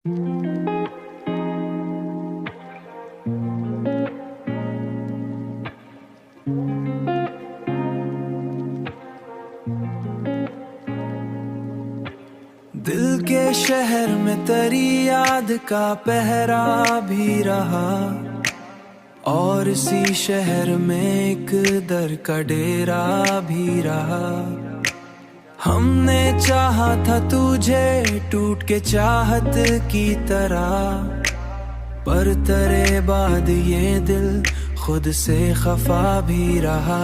दिल के शहर में तेरी याद का पहरा भी रहा, और इसी शहर में एक दर का डेरा भी रहा। हमने चाहा था तुझे टूट के चाहत की तरह, पर तेरे बाद ये दिल खुद से खफा भी रहा।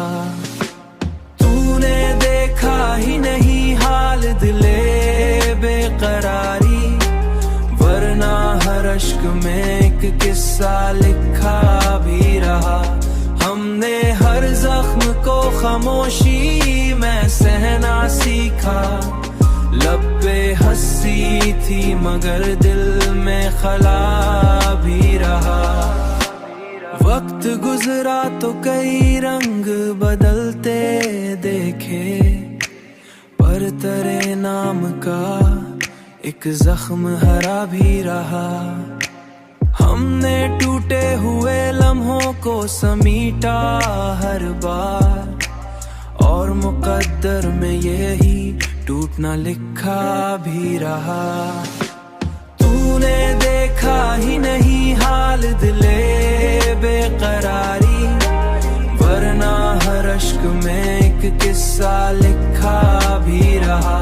तूने देखा ही नहीं हाल दिले बेकरारी, वरना हर अश्क में एक किस्सा लिखा भी रहा। हमने हर जख्म को खामोशी में सहना सीखा, लब पे हंसी थी मगर दिल में खला भी रहा। वक्त गुजरा तो कई रंग बदलते देखे, पर तेरे नाम का एक जख्म हरा भी रहा। हमने टूटे हुए लम्हों को समीटा हर बार, और मुकद्दर में यही टूटना लिखा भी रहा। तूने देखा ही नहीं हाल दिले बेकरारी, वरना हर अश्क में एक किस्सा लिखा भी रहा।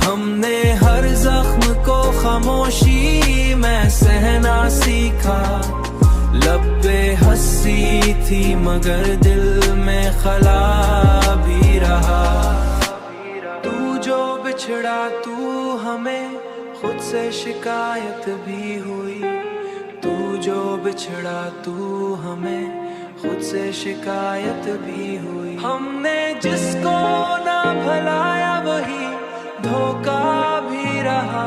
हमने हर जख्म को खामोशी में सहना सीखा, लब पे हंसी थी मगर दिल में खला भी रहा। तू जो बिछड़ा तू हमें खुद से शिकायत भी हुई, तू जो बिछड़ा तू हमें खुद से शिकायत भी हुई। हमने जिसको ना भलाया वही धोखा भी रहा।